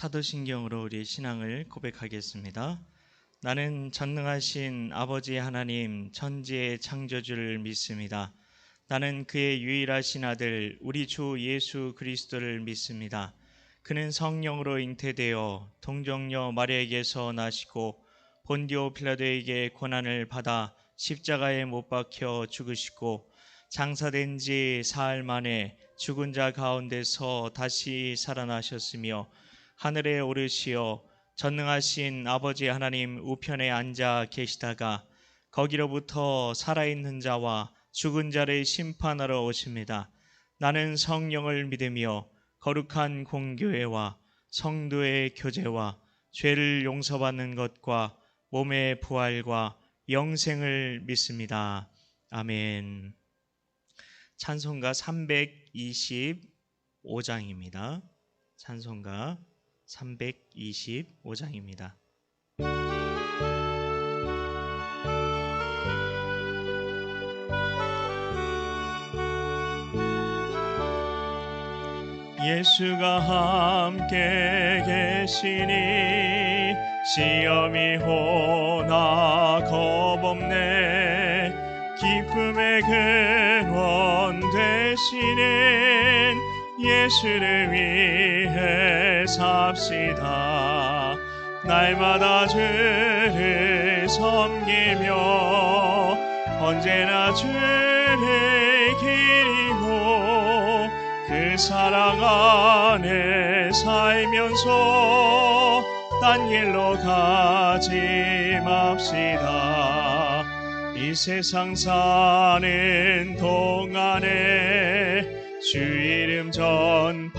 사도신경으로 우리 신앙을 고백하겠습니다. 나는 전능하신 아버지 하나님 천지의 창조주를 믿습니다. 나는 그의 유일하신 아들 우리 주 예수 그리스도를 믿습니다. 그는 성령으로 잉태되어 동정녀 마리아에게서 나시고 본디오 빌라도에게 고난을 받아 십자가에 못 박혀 죽으시고 장사된 지 사흘 만에 죽은 자 가운데서 다시 살아나셨으며 하늘에 오르시어 전능하신 아버지 하나님 우편에 앉아 계시다가 거기로부터 살아있는 자와 죽은 자를 심판하러 오십니다. 나는 성령을 믿으며 거룩한 공교회와 성도의 교제와 죄를 용서받는 것과 몸의 부활과 영생을 믿습니다. 아멘. 찬송가 325장입니다. 찬송가 325장입니다. 예수가 함께 계시니 시험이 오나 겁없네. 기쁨의 근원 되시는 예수를 위해 삽시다. 날마다 주를 섬기며 언제나 주를 기리고 그 사랑 안에 살면서 딴 길로 가지 맙시다. 이 세상 사는 동안에 주 이름 전파하면서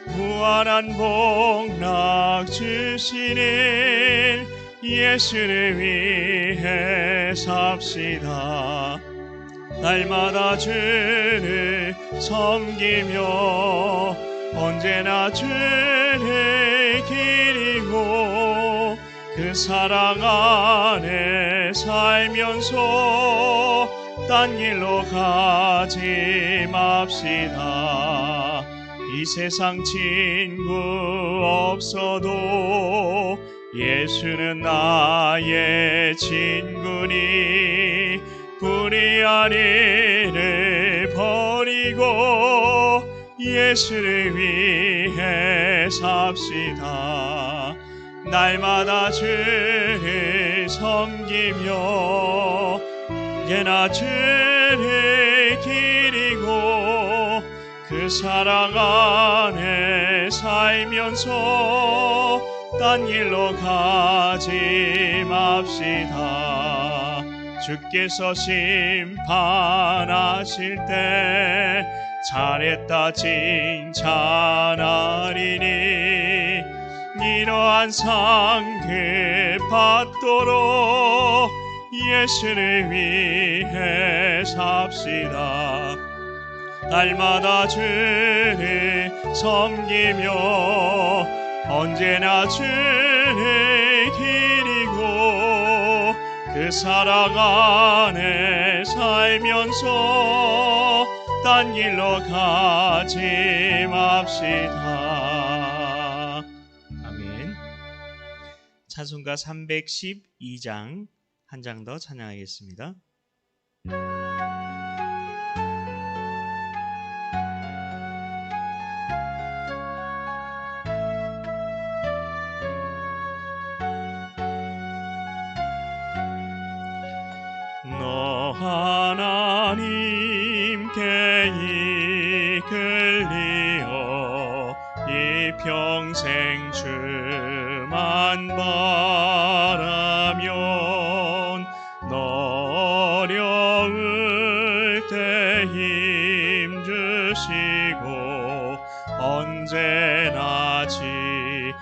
무한한 복락 주시는 예수를 위해 삽시다. 날마다 주를 섬기며 언제나 주를 기리고 그 사랑 안에 살면서 딴 길로 가지 맙시다. 이 세상 친구 없어도 예수는 나의 친구니 뿌리 아니를 버리고 예수를 위해 삽시다. 날마다 주를 섬기며 언제나 주를 기리고 그 사랑 안에 살면서 딴 길로 가지 맙시다. 주께서 심판하실 때 잘했다 칭찬하리니 이러한 상급 받도록 예수를 위해 삽시다. 날마다 주를 섬기며 언제나 주를 기리고 그 사랑 안에 살면서 딴 길로 가지 맙시다. 아멘. 찬송가 312장 한 장 더 찬양하겠습니다. 너 하나님께 이끌리어 이 평생 주만 바라면 너 어려울 때 힘 주시고 언제나 지켜주시리.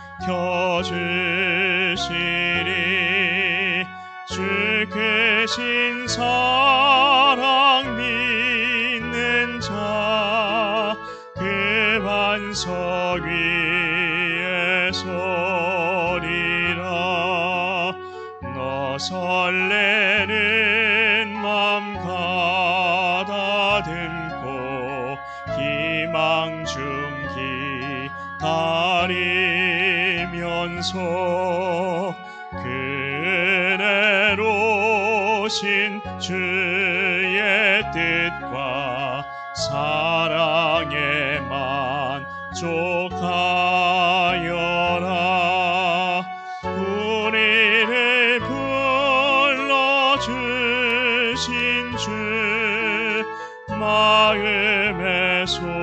주 크신 사랑 믿는 자 그 반석 위에 서리라. 너 설레는 맘 가다듬고 희망 중 기다리면서 그 은혜로우신 주의 뜻과 사랑에 만족하여라. 우리를 불러주신 주 마음에 소원하신다.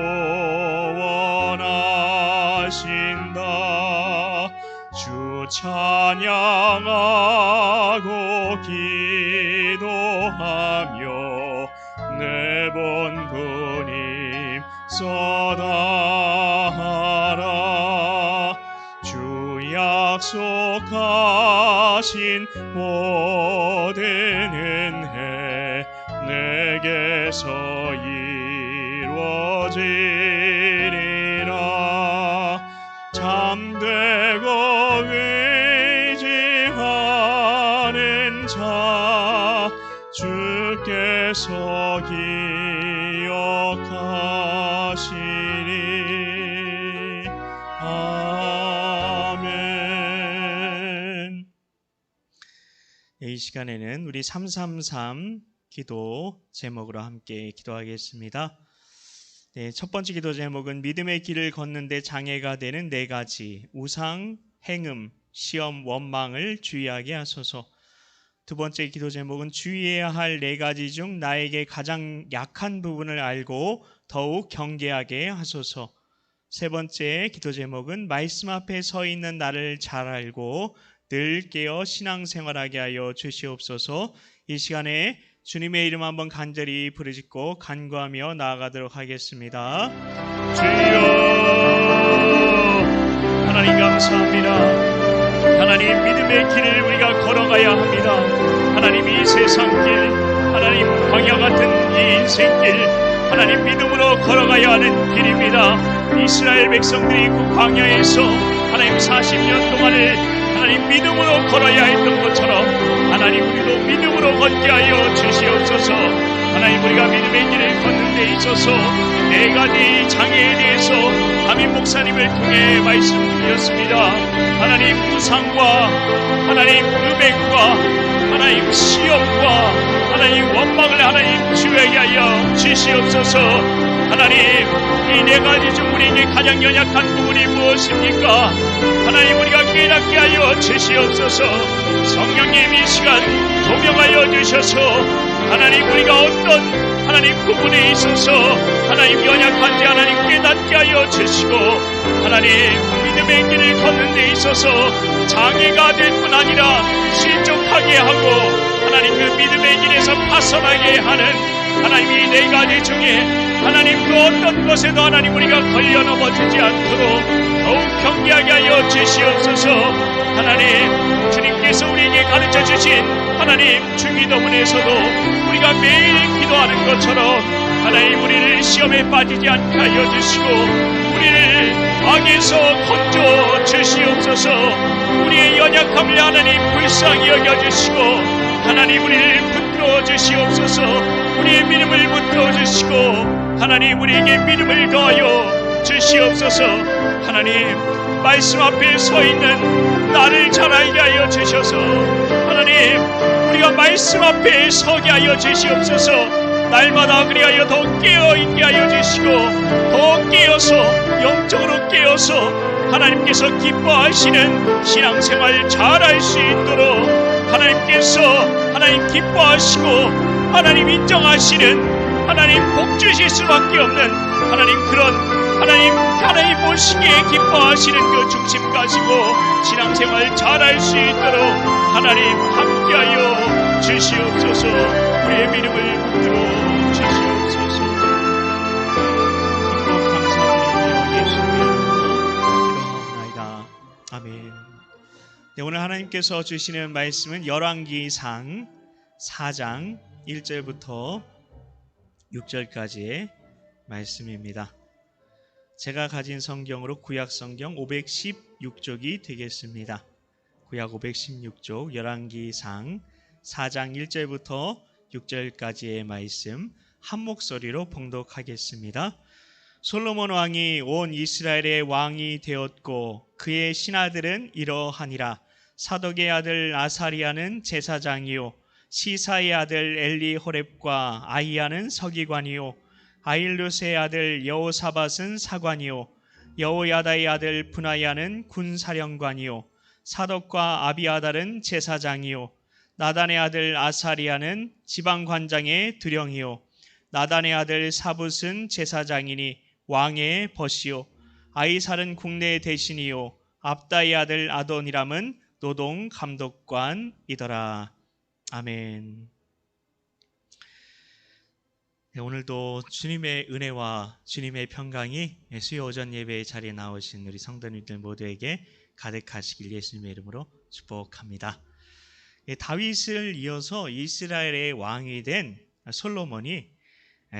주 찬양하고 기도하며 내 본부님 쏟아하라. 주 약속하신 모든 은혜 내게서 이루어지리라. 잠들고 의지하는 자 주께서 기억하시리. 아멘. 이 시간에는 우리 333 기도 제목으로 함께 기도하겠습니다. 네, 첫 번째 기도 제목은 믿음의 길을 걷는데 장애가 되는 4가지 우상, 행음, 시험, 원망을 주의하게 하소서. 두 번째 기도 제목은 주의해야 할 4가지 중 나에게 가장 약한 부분을 알고 더욱 경계하게 하소서. 세 번째 기도 제목은 말씀 앞에 서 있는 나를 잘 알고 늘 깨어 신앙생활하게 하여 주시옵소서. 이 시간에 주님의 이름 한번 간절히 부르짖고 간구하며 나아가도록 하겠습니다. 주여, 하나님 감사합니다. 하나님 믿음의 길을 우리가 걸어가야 합니다. 하나님 이 세상 길, 하나님 광야 같은 이 인생길, 하나님 믿음으로 걸어가야 하는 길입니다. 이스라엘 백성들이 그 광야에서 하나님 40년 동안을 하나님 믿음으로 걸어야 했던 것처럼 하나님 우리도 믿음으로 걷게 하여 주시옵소서. 하나님 우리가 믿음의 길을 걷는 데 있어서 4가지 장애에 대해서 담임 목사님을 통해 말씀드렸습니다. 하나님 우상과 하나님 음행과 하나님 시험과 하나님 원망을 하나님 주에게 하여 주시옵소서. 하나님 이 4가지 중 우리에게 가장 연약한 부분이 무엇입니까? 하나님 우리가 깨닫게 하여 주시옵소서. 성령님 이 시간 조명하여 주셔서 하나님 우리가 어떤 하나님 부분에 있어서 하나님 연약한지 하나님 깨닫게 하여 주시고 하나님 믿음의 길을 걷는 데 있어서 장애가 될 뿐 아니라 실족하게 하고 하나님 그 믿음의 길에서 파선하게 하는 하나님 이 4가지 중에 하나님 그 어떤 것에도 하나님 우리가 걸려 넘어지지 않도록 더욱 경계하게 하여 주시옵소서. 하나님 주님께서 우리에게 가르쳐 주신 하나님 주기도문에서도 우리가 매일 기도하는 것처럼 하나님 우리를 시험에 빠지지 않게 하여 주시고 우리를 악에서 건져 주시옵소서. 우리의 연약함을 하나님 불쌍히 여겨주시고 하나님 우리를 붙들어 주시옵소서. 우리의 믿음을 붙들어 주시고 하나님 우리에게 믿음을 더하여 주시옵소서. 하나님 말씀 앞에 서 있는 나를 잘 알게 하여 주셔서 하나님 우리가 말씀 앞에 서게 하여 주시옵소서. 날마다 그리하여 더 깨어있게 하여 주시고 더 깨어서 영적으로 깨어서 하나님께서 기뻐하시는 신앙생활 잘할 수 있도록 하나님께서 하나님 기뻐하시고 하나님 인정하시는 하나님 복 주실 수밖에 없는 하나님 그런 하나님 보시기에 기뻐하시는 그 중심 가지고 신앙생활 잘할 수 있도록 하나님 함께하여 주시옵소서. 우리의 믿음을 붙들어 주시옵소서. 기뻐 감사드리며 예수님의 이름으로 기도하옵나이다. 아멘. 네, 오늘 하나님께서 주시는 말씀은 열왕기상 4장 1절부터 6절까지의 말씀입니다. 제가 가진 성경으로 구약 성경 516쪽이 되겠습니다. 구약 516쪽 열왕기상 4장 1절부터 6절까지의 말씀 한 목소리로 봉독하겠습니다. 솔로몬 왕이 온 이스라엘의 왕이 되었고 그의 신하들은 이러하니라. 사독의 아들 아사리야는 제사장이요 시사의 아들 엘리호렙과 아이야는 서기관이요 아일루스의 아들 여호사밧은 사관이요 여호야다의 아들 분하야는 군사령관이요 사독과 아비아달은 제사장이요 나단의 아들 아사리야는 지방관장의 두령이요 나단의 아들 사붓은 제사장이니 왕의 벗이요 아이살은 국내 대신이요 압다의 아들 아도니람은 노동 감독관이더라. 아멘. 네, 오늘도 주님의 은혜와 주님의 평강이 수요 오전 예배의 자리에 나오신 우리 성도님들 모두에게 가득하시길 예수님의 이름으로 축복합니다. 다윗을 이어서 이스라엘의 왕이 된 솔로몬이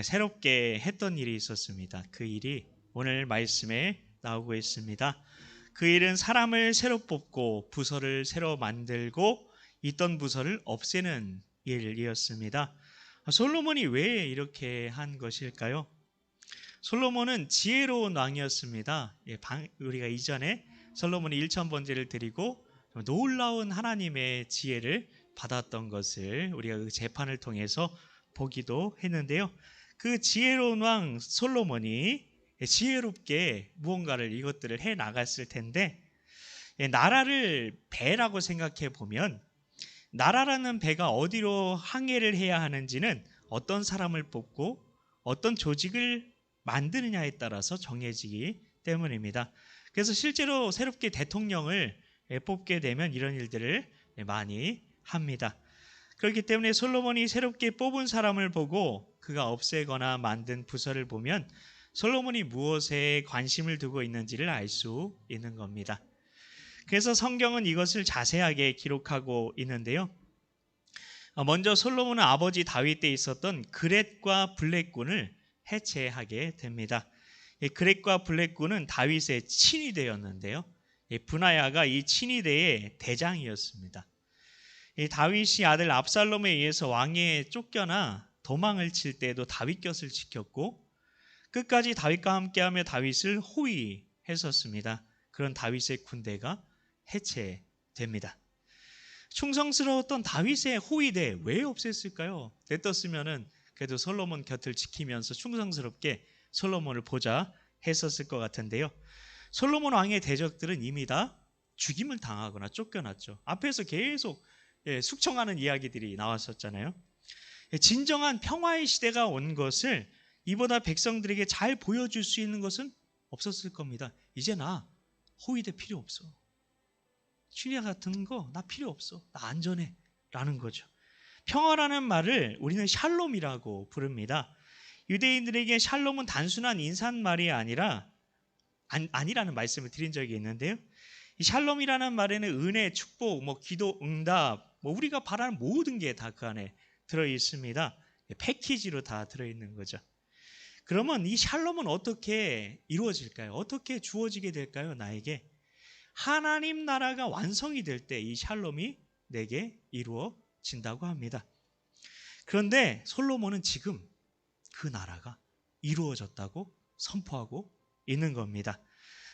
새롭게 했던 일이 있었습니다. 그 일이 오늘 말씀에 나오고 있습니다. 그 일은 사람을 새로 뽑고 부서를 새로 만들고 있던 부서를 없애는 일이었습니다. 솔로몬이 왜 이렇게 한 것일까요? 솔로몬은 지혜로운 왕이었습니다. 우리가 이전에 솔로몬이 1000번제를 드리고 놀라운 하나님의 지혜를 받았던 것을 우리가 그 재판을 통해서 보기도 했는데요. 그 지혜로운 왕 솔로몬이 지혜롭게 무언가를 이것들을 해 나갔을 텐데, 나라를 배라고 생각해 보면 나라라는 배가 어디로 항해를 해야 하는지는 어떤 사람을 뽑고 어떤 조직을 만드느냐에 따라서 정해지기 때문입니다. 그래서 실제로 새롭게 대통령을 뽑게 되면 이런 일들을 많이 합니다. 그렇기 때문에 솔로몬이 새롭게 뽑은 사람을 보고 그가 없애거나 만든 부서를 보면 솔로몬이 무엇에 관심을 두고 있는지를 알 수 있는 겁니다. 그래서 성경은 이것을 자세하게 기록하고 있는데요. 먼저 솔로몬은 아버지 다윗 때 있었던 그렛과 블렛군을 해체하게 됩니다. 그렛과 블렛군은 다윗의 친위대였는데요. 분하야가 이 친위대의 대장이었습니다. 다윗이 아들 압살롬에 의해서 왕위에 쫓겨나 도망을 칠 때에도 다윗 곁을 지켰고 끝까지 다윗과 함께하며 다윗을 호위했었습니다. 그런 다윗의 군대가 해체됩니다. 충성스러웠던 다윗의 호위대 왜 없앴을까요? 냈었으면은 그래도 솔로몬 곁을 지키면서 충성스럽게 솔로몬을 보자 했었을 것 같은데요. 솔로몬 왕의 대적들은 이미 다 죽임을 당하거나 쫓겨났죠. 앞에서 계속 숙청하는 이야기들이 나왔었잖아요. 진정한 평화의 시대가 온 것을 이보다 백성들에게 잘 보여줄 수 있는 것은 없었을 겁니다. 이제 나 호위대 필요 없어. 친위 같은 거 나 필요 없어. 나 안전해. 라는 거죠. 평화라는 말을 우리는 샬롬이라고 부릅니다. 유대인들에게 샬롬은 단순한 인사말이 아니라는 말씀을 드린 적이 있는데요. 이 샬롬이라는 말에는 은혜, 축복, 기도, 응답, 우리가 바라는 모든 게 다 그 안에 들어있습니다. 패키지로 다 들어있는 거죠. 그러면 이 샬롬은 어떻게 이루어질까요? 어떻게 주어지게 될까요? 나에게 하나님 나라가 완성이 될 때 이 샬롬이 내게 이루어진다고 합니다. 그런데 솔로몬은 지금 그 나라가 이루어졌다고 선포하고 있는 겁니다.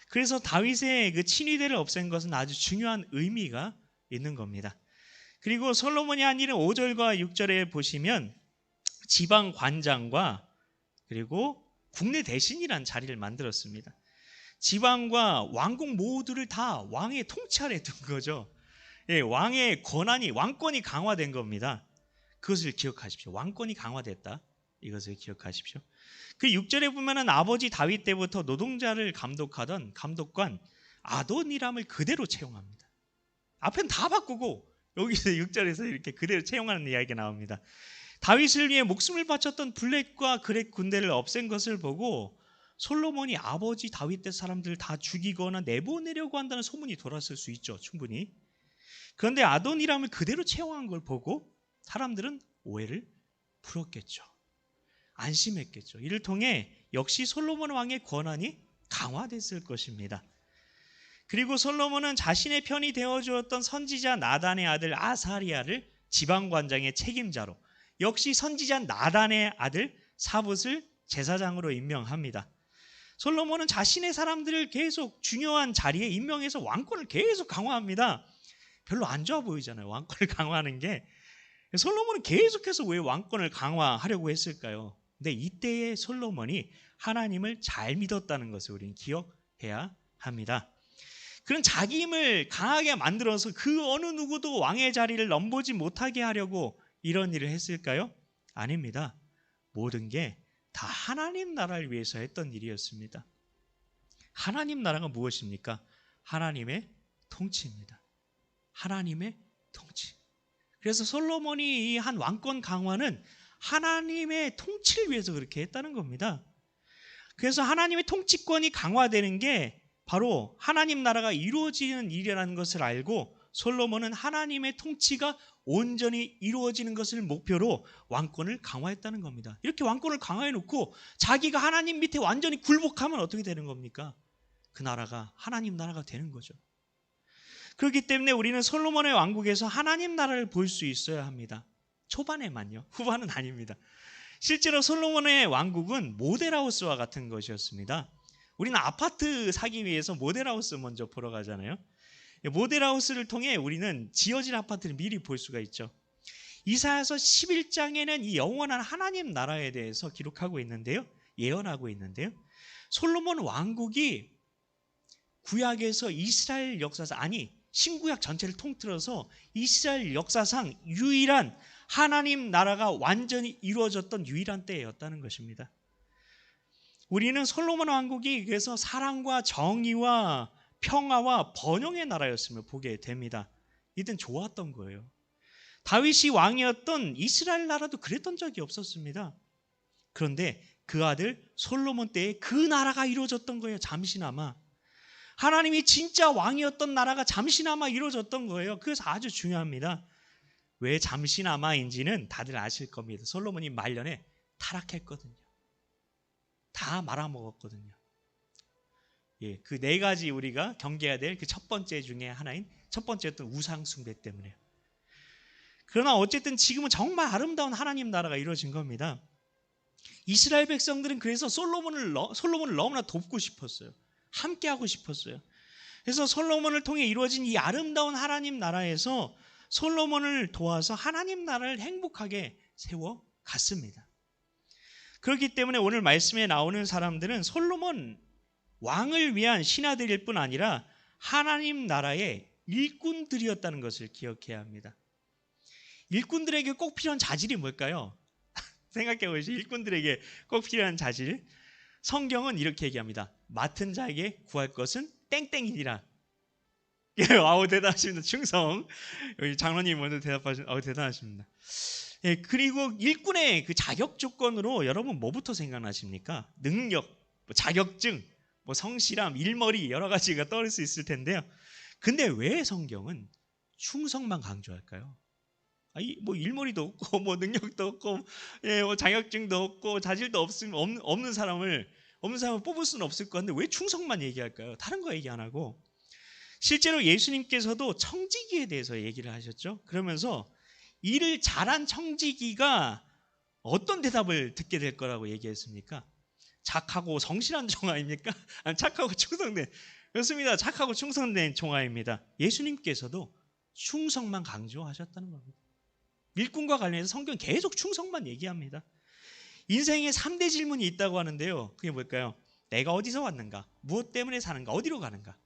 그래서 다윗의 그 친위대를 없앤 것은 아주 중요한 의미가 있는 겁니다. 그리고 솔로몬이 한 일은 5절과 6절에 보시면 지방 관장과 그리고 국내 대신이란 자리를 만들었습니다. 지방과 왕국 모두를 다 왕의 통찰에 둔 거죠. 왕의 왕권이 강화된 겁니다. 그것을 기억하십시오. 왕권이 강화됐다. 이것을 기억하십시오. 그 6절에 보면은 아버지 다윗 때부터 노동자를 감독하던 감독관 아도니람을 그대로 채용합니다. 앞엔 다 바꾸고 여기서 6절에서 이렇게 그대로 채용하는 이야기가 나옵니다. 다윗을 위해 목숨을 바쳤던 블렛과 그렛 군대를 없앤 것을 보고 솔로몬이 아버지 다윗 때 사람들을 다 죽이거나 내보내려고 한다는 소문이 돌았을 수 있죠. 충분히. 그런데 아도니람을 그대로 채용한 걸 보고 사람들은 오해를 풀었겠죠. 안심했겠죠. 이를 통해 역시 솔로몬 왕의 권한이 강화됐을 것입니다. 그리고 솔로몬은 자신의 편이 되어주었던 선지자 나단의 아들 아사리야를 지방관장의 책임자로, 역시 선지자 나단의 아들 사붓을 제사장으로 임명합니다. 솔로몬은 자신의 사람들을 계속 중요한 자리에 임명해서 왕권을 계속 강화합니다. 별로 안 좋아 보이잖아요, 왕권을 강화하는 게. 솔로몬은 계속해서 왜 왕권을 강화하려고 했을까요? 근데 이때의 솔로몬이 하나님을 잘 믿었다는 것을 우리는 기억해야 합니다. 그런 자기 힘을 강하게 만들어서 그 어느 누구도 왕의 자리를 넘보지 못하게 하려고 이런 일을 했을까요? 아닙니다. 모든 게 다 하나님 나라를 위해서 했던 일이었습니다. 하나님 나라가 무엇입니까? 하나님의 통치입니다. 하나님의 통치. 그래서 솔로몬이 이 한 왕권 강화는 하나님의 통치를 위해서 그렇게 했다는 겁니다. 그래서 하나님의 통치권이 강화되는 게 바로 하나님 나라가 이루어지는 일이라는 것을 알고 솔로몬은 하나님의 통치가 온전히 이루어지는 것을 목표로 왕권을 강화했다는 겁니다. 이렇게 왕권을 강화해놓고 자기가 하나님 밑에 완전히 굴복하면 어떻게 되는 겁니까? 그 나라가 하나님 나라가 되는 거죠. 그렇기 때문에 우리는 솔로몬의 왕국에서 하나님 나라를 볼 수 있어야 합니다. 초반에만요. 후반은 아닙니다. 실제로 솔로몬의 왕국은 모델하우스와 같은 것이었습니다. 우리는 아파트 사기 위해서 모델하우스 먼저 보러 가잖아요. 모델하우스를 통해 우리는 지어질 아파트를 미리 볼 수가 있죠. 이사야서 11장에는 이 영원한 하나님 나라에 대해서 기록하고 있는데요. 예언하고 있는데요. 솔로몬 왕국이 구약에서 이스라엘 역사상, 아니 신구약 전체를 통틀어서 이스라엘 역사상 유일한 하나님 나라가 완전히 이루어졌던 유일한 때였다는 것입니다. 우리는 솔로몬 왕국이 그래서 사랑과 정의와 평화와 번영의 나라였음을 보게 됩니다. 이땐 좋았던 거예요. 다윗이 왕이었던 이스라엘 나라도 그랬던 적이 없었습니다. 그런데 그 아들 솔로몬 때에 그 나라가 이루어졌던 거예요. 잠시나마. 하나님이 진짜 왕이었던 나라가 잠시나마 이루어졌던 거예요. 그래서 아주 중요합니다. 왜 잠시나마인지는 다들 아실 겁니다. 솔로몬이 말년에 타락했거든요. 다 말아먹었거든요. 예, 그 네 가지 우리가 경계해야 될 그 첫 번째 중에 하나인 첫 번째였던 우상 숭배 때문에요. 그러나 어쨌든 지금은 정말 아름다운 하나님 나라가 이루어진 겁니다. 이스라엘 백성들은 그래서 솔로몬을 너무나 돕고 싶었어요. 함께하고 싶었어요. 그래서 솔로몬을 통해 이루어진 이 아름다운 하나님 나라에서 솔로몬을 도와서 하나님 나라를 행복하게 세워갔습니다. 그렇기 때문에 오늘 말씀에 나오는 사람들은 솔로몬 왕을 위한 신하들일 뿐 아니라 하나님 나라의 일꾼들이었다는 것을 기억해야 합니다. 일꾼들에게 꼭 필요한 자질이 뭘까요? 생각해 보시죠. 일꾼들에게 꼭 필요한 자질. 성경은 이렇게 얘기합니다. 맡은 자에게 구할 것은 땡땡이니라. 아우 대단하십니다. 충성. 여기 장로님 먼저 대답하신. 대단하십니다. 예, 그리고 일꾼의 그 자격 조건으로 여러분 뭐부터 생각나십니까? 능력, 자격증, 성실함, 일머리 여러 가지가 떠올 수 있을 텐데요. 근데 왜 성경은 충성만 강조할까요? 일머리도 없고 능력도 없고 자격증도 없고 자질도 없는 사람을 뽑을 수는 없을 것 같은데 왜 충성만 얘기할까요? 다른 거 얘기 안 하고. 실제로 예수님께서도 청지기에 대해서 얘기를 하셨죠. 그러면서 일을 잘한 청지기가 어떤 대답을 듣게 될 거라고 얘기했습니까? 착하고 성실한 종아입니까? 아니, 착하고 충성된. 그렇습니다. 착하고 충성된 종아입니다. 예수님께서도 충성만 강조하셨다는 겁니다. 일꾼과 관련해서 성경 계속 충성만 얘기합니다. 인생에 3대 질문이 있다고 하는데요. 그게 뭘까요? 내가 어디서 왔는가? 무엇 때문에 사는가? 어디로 가는가?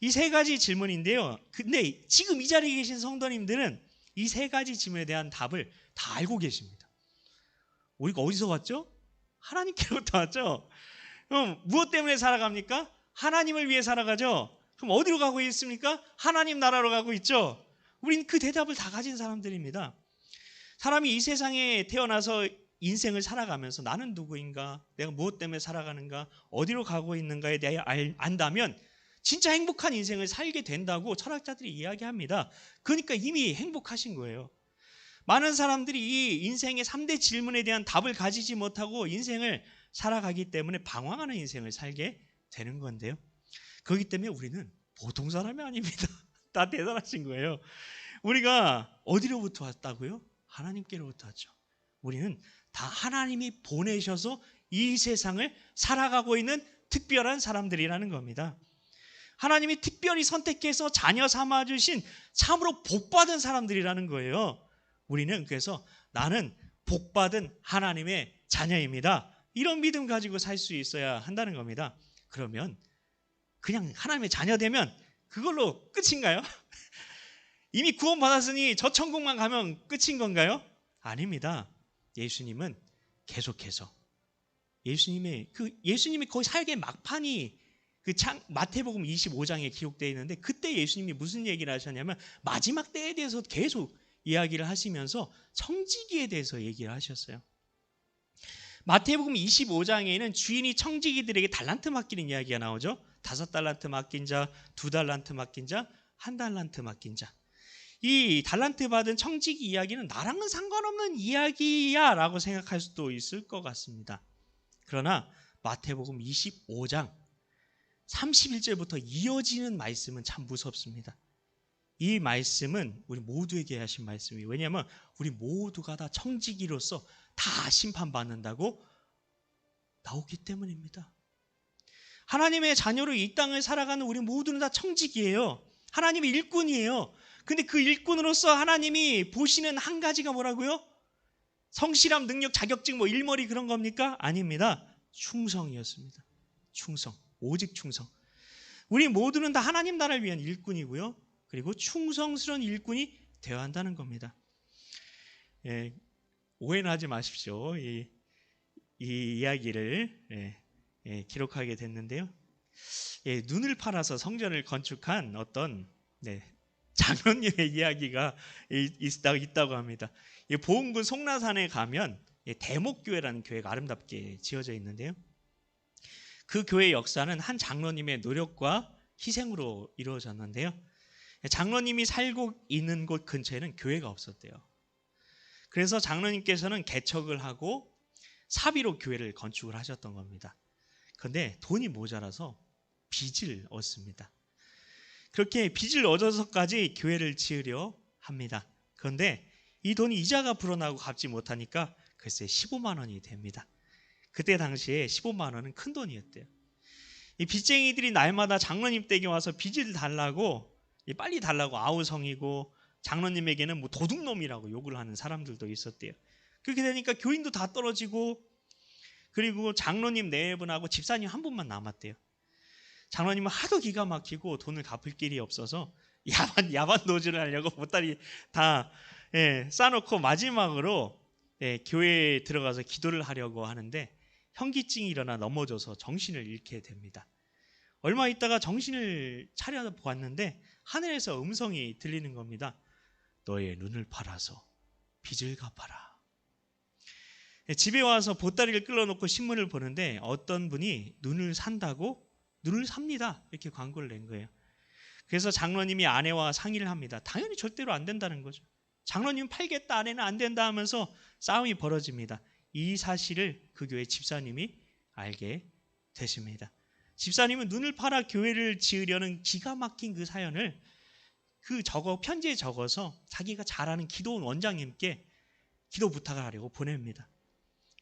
이 세 가지 질문인데요. 근데 지금 이 자리에 계신 성도님들은 이 세 가지 질문에 대한 답을 다 알고 계십니다. 우리가 어디서 왔죠? 하나님께로부터 왔죠. 그럼 무엇 때문에 살아갑니까? 하나님을 위해 살아가죠. 그럼 어디로 가고 있습니까? 하나님 나라로 가고 있죠. 우린 그 대답을 다 가진 사람들입니다. 사람이 이 세상에 태어나서 인생을 살아가면서 나는 누구인가? 내가 무엇 때문에 살아가는가? 어디로 가고 있는가에 대해 안다면 진짜 행복한 인생을 살게 된다고 철학자들이 이야기합니다. 그러니까 이미 행복하신 거예요. 많은 사람들이 이 인생의 3대 질문에 대한 답을 가지지 못하고 인생을 살아가기 때문에 방황하는 인생을 살게 되는 건데요. 그렇기 때문에 우리는 보통 사람이 아닙니다. 다 대단하신 거예요. 우리가 어디로부터 왔다고요? 하나님께로부터 왔죠. 우리는 다 하나님이 보내셔서 이 세상을 살아가고 있는 특별한 사람들이라는 겁니다. 하나님이 특별히 선택해서 자녀 삼아주신 참으로 복받은 사람들이라는 거예요. 우리는 그래서 나는 복받은 하나님의 자녀입니다. 이런 믿음 가지고 살 수 있어야 한다는 겁니다. 그러면 그냥 하나님의 자녀 되면 그걸로 끝인가요? 이미 구원받았으니 저 천국만 가면 끝인 건가요? 아닙니다. 예수님은 계속해서 예수님이 거의 살게 막판이 마태복음 25장에 기록되어 있는데, 그때 예수님이 무슨 얘기를 하셨냐면 마지막 때에 대해서 계속 이야기를 하시면서 청지기에 대해서 얘기를 하셨어요. 마태복음 25장에는 주인이 청지기들에게 달란트 맡기는 이야기가 나오죠. 5달란트 맡긴 자, 2달란트 맡긴 자, 1달란트 맡긴 자. 이 달란트 받은 청지기 이야기는 나랑은 상관없는 이야기야 라고 생각할 수도 있을 것 같습니다. 그러나 마태복음 25장 31절부터 이어지는 말씀은 참 무섭습니다. 이 말씀은 우리 모두에게 하신 말씀이에요. 왜냐하면 우리 모두가 다 청지기로서 다 심판받는다고 나오기 때문입니다. 하나님의 자녀로 이 땅을 살아가는 우리 모두는 다 청지기예요. 하나님의 일꾼이에요. 근데 그 일꾼으로서 하나님이 보시는 한 가지가 뭐라고요? 성실함, 능력, 자격증, 일머리 그런 겁니까? 아닙니다. 충성이었습니다. 충성, 오직 충성. 우리 모두는 다 하나님 나라를 위한 일꾼이고요. 그리고 충성스러운 일꾼이 되어야 한다는 겁니다. 오해는 하지 마십시오. 이 이야기를 기록하게 됐는데요. 눈을 팔아서 성전을 건축한 어떤 장로님의 이야기가 있다고 합니다. 보은군 송라산에 가면 대목교회라는 교회가 아름답게 지어져 있는데요. 그 교회의 역사는 한 장로님의 노력과 희생으로 이루어졌는데요. 장로님이 살고 있는 곳 근처에는 교회가 없었대요. 그래서 장로님께서는 개척을 하고 사비로 교회를 건축을 하셨던 겁니다. 그런데 돈이 모자라서 빚을 얻습니다. 그렇게 빚을 얻어서까지 교회를 지으려 합니다. 그런데 이 돈이 이자가 불어나고 갚지 못하니까 글쎄 15만 원이 됩니다. 그때 당시에 15만 원은 큰 돈이었대요. 이 빚쟁이들이 날마다 장로님 댁에 와서 빚을 달라고 빨리 달라고 아우성이고, 장로님에게는 도둑놈이라고 욕을 하는 사람들도 있었대요. 그렇게 되니까 교인도 다 떨어지고, 그리고 장로님 네 분하고 집사님 한 분만 남았대요. 장로님은 하도 기가 막히고 돈을 갚을 길이 없어서 야반 노조를 하려고 보따리 다 싸놓고 마지막으로 교회에 들어가서 기도를 하려고 하는데 현기증이 일어나 넘어져서 정신을 잃게 됩니다. 얼마 있다가 정신을 차려 보았는데 하늘에서 음성이 들리는 겁니다. 너의 눈을 팔아서 빚을 갚아라. 집에 와서 보따리를 끌어놓고 신문을 보는데 어떤 분이 눈을 산다고 눈을 삽니다. 이렇게 광고를 낸 거예요. 그래서 장로님이 아내와 상의를 합니다. 당연히 절대로 안 된다는 거죠. 장로님 팔겠다, 아내는 안 된다 하면서 싸움이 벌어집니다. 이 사실을 그 교회 집사님이 알게 되십니다. 집사님은 눈을 팔아 교회를 지으려는 기가 막힌 그 사연을 편지에 적어서 자기가 잘 아는 기도원 원장님께 기도 부탁을 하려고 보냅니다.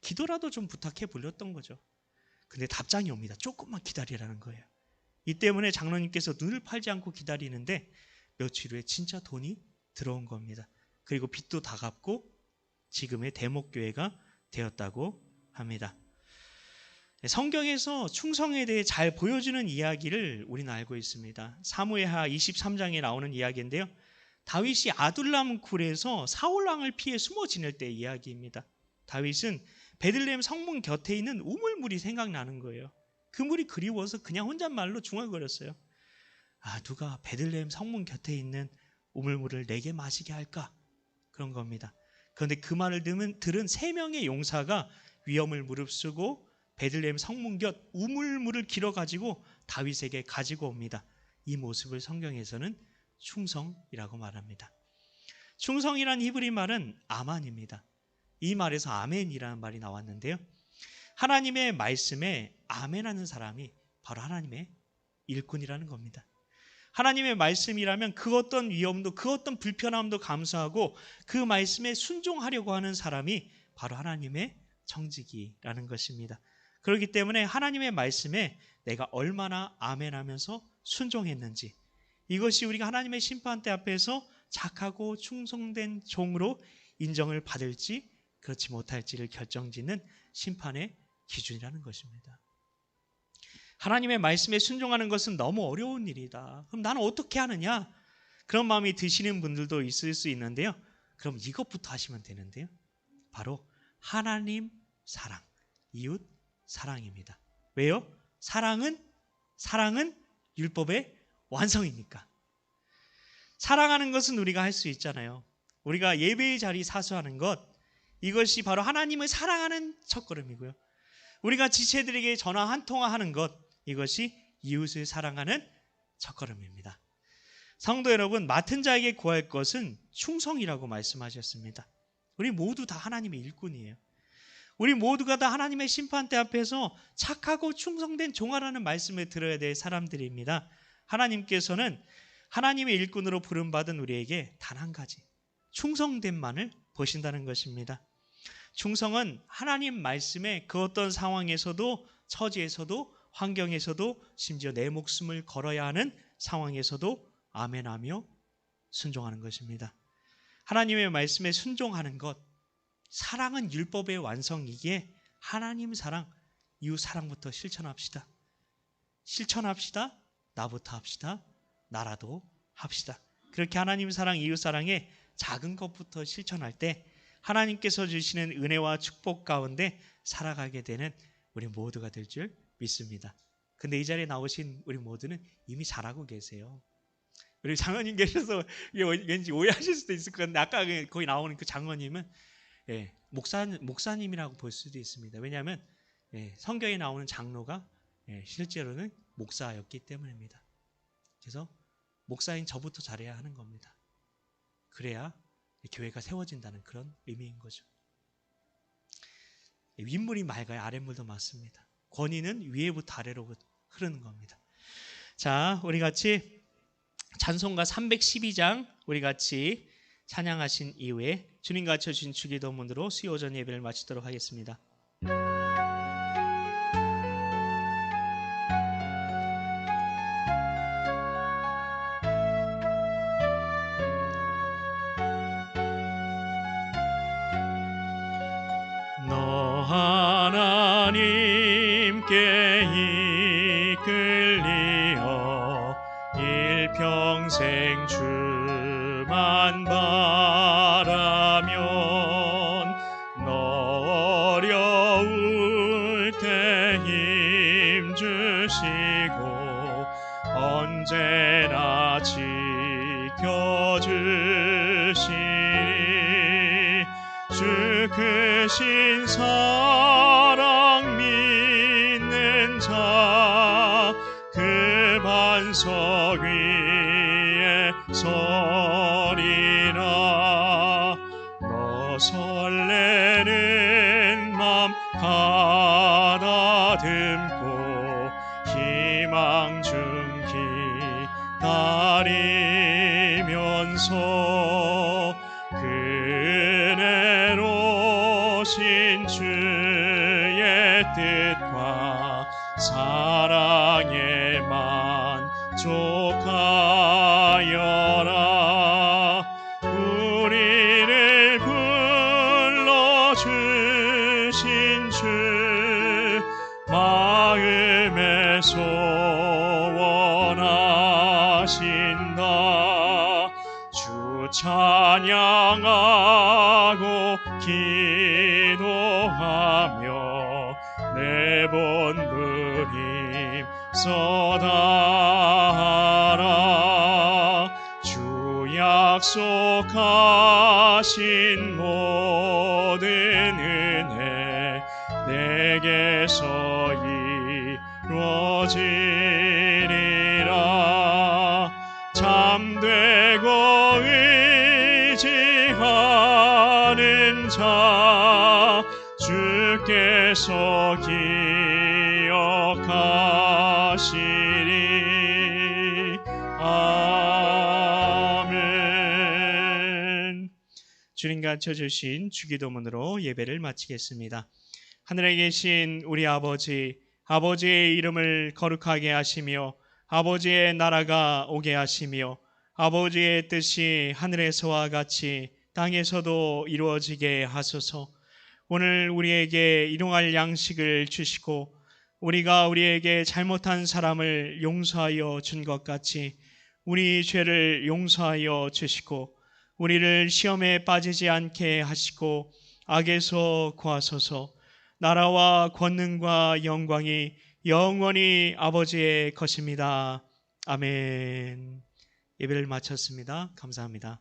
기도라도 좀 부탁해 보렸던 거죠. 근데 답장이 옵니다. 조금만 기다리라는 거예요. 이 때문에 장로님께서 눈을 팔지 않고 기다리는데 며칠 후에 진짜 돈이 들어온 겁니다. 그리고 빚도 다 갚고 지금의 대목교회가 되었다고 합니다. 성경에서 충성에 대해 잘 보여주는 이야기를 우리는 알고 있습니다. 사무엘하 23장에 나오는 이야기인데요. 다윗이 아둘람 굴에서 사울왕을 피해 숨어 지낼 때의 이야기입니다. 다윗은 베들레헴 성문 곁에 있는 우물물이 생각나는 거예요. 그 물이 그리워서 그냥 혼잣말로 중얼거렸어요. 누가 베들레헴 성문 곁에 있는 우물물을 내게 마시게 할까? 그런 겁니다. 그런데 그 말을 들은 3명의 용사가 위험을 무릅쓰고 베들레헴 성문 곁 우물물을 길어가지고 다윗에게 가지고 옵니다. 이 모습을 성경에서는 충성이라고 말합니다. 충성이란 히브리 말은 아만입니다. 이 말에서 아멘이라는 말이 나왔는데요. 하나님의 말씀에 아멘하는 사람이 바로 하나님의 일꾼이라는 겁니다. 하나님의 말씀이라면 그 어떤 위험도 그 어떤 불편함도 감수하고 그 말씀에 순종하려고 하는 사람이 바로 하나님의 청지기라는 것입니다. 그렇기 때문에 하나님의 말씀에 내가 얼마나 아멘하면서 순종했는지, 이것이 우리가 하나님의 심판대 앞에서 착하고 충성된 종으로 인정을 받을지 그렇지 못할지를 결정짓는 심판의 기준이라는 것입니다. 하나님의 말씀에 순종하는 것은 너무 어려운 일이다. 그럼 나는 어떻게 하느냐? 그런 마음이 드시는 분들도 있을 수 있는데요. 그럼 이것부터 하시면 되는데요. 바로 하나님 사랑, 이웃 사랑입니다. 왜요? 사랑은 율법의 완성이니까. 사랑하는 것은 우리가 할 수 있잖아요. 우리가 예배의 자리 사수하는 것, 이것이 바로 하나님을 사랑하는 첫걸음이고요. 우리가 지체들에게 전화 한 통화 하는 것, 이것이 이웃을 사랑하는 첫걸음입니다. 성도 여러분, 맡은 자에게 구할 것은 충성이라고 말씀하셨습니다. 우리 모두 다 하나님의 일꾼이에요. 우리 모두가 다 하나님의 심판대 앞에서 착하고 충성된 종아라는 말씀을 들어야 될 사람들입니다. 하나님께서는 하나님의 일꾼으로 부름받은 우리에게 단 한 가지, 충성됨만을 보신다는 것입니다. 충성은 하나님 말씀에 그 어떤 상황에서도, 처지에서도, 환경에서도, 심지어 내 목숨을 걸어야 하는 상황에서도 아멘하며 순종하는 것입니다. 하나님의 말씀에 순종하는 것, 사랑은 율법의 완성이기에 하나님 사랑, 이웃 사랑부터 실천합시다. 나부터 합시다. 나라도 합시다. 그렇게 하나님 사랑, 이웃 사랑의 작은 것부터 실천할 때 하나님께서 주시는 은혜와 축복 가운데 살아가게 되는 우리 모두가 될 줄 믿습니다. 근데 이 자리에 나오신 우리 모두는 이미 잘하고 계세요. 우리 장로님 계셔서 왠지 오해하실 수도 있을 것 같은데, 아까 거기 나오는 그 장로님은 목사님이라고 볼 수도 있습니다. 왜냐하면 성경에 나오는 장로가 실제로는 목사였기 때문입니다. 그래서 목사인 저부터 잘해야 하는 겁니다. 그래야 교회가 세워진다는 그런 의미인 거죠. 윗물이 맑아야 아랫물도 맑습니다. 권위는 위에부터 아래로 흐르는 겁니다. 자, 우리 같이 찬송가 312장 우리 같이 찬양하신 이후에 주님과 같이 주신 주기도문으로 수요 오전 예배를 마치도록 하겠습니다. 너 하나님께 이끌리어 일평생 주만 바라면 너 어려울 때 힘 주시고 언제나 지켜주시니 주 크신 사랑 믿는 자 그 반석 위에 서리라. 너 설레는 맘 가다듬고 희망 중 기다리면서 그네로신 주의 뜻과 사랑에 만족하여라. 우리를 불러주신 주 마음에 소원하신다. 주 찬양하고 기도하며 매번 누림 쏟아라. 주 약속하신 모든 은혜 내게서 이루어지리라. 잠되고 의지하는 자 주께서 기억하시리. 아멘. 주님과 쳐주신 주기도문으로 예배를 마치겠습니다. 하늘에 계신 우리 아버지, 아버지의 이름을 거룩하게 하시며 아버지의 나라가 오게 하시며 아버지의 뜻이 하늘에서와 같이 땅에서도 이루어지게 하소서. 오늘 우리에게 일용할 양식을 주시고 우리가 우리에게 잘못한 사람을 용서하여 준 것 같이 우리 죄를 용서하여 주시고 우리를 시험에 빠지지 않게 하시고 악에서 구하소서. 나라와 권능과 영광이 영원히 아버지의 것입니다. 아멘. 예배를 마쳤습니다. 감사합니다.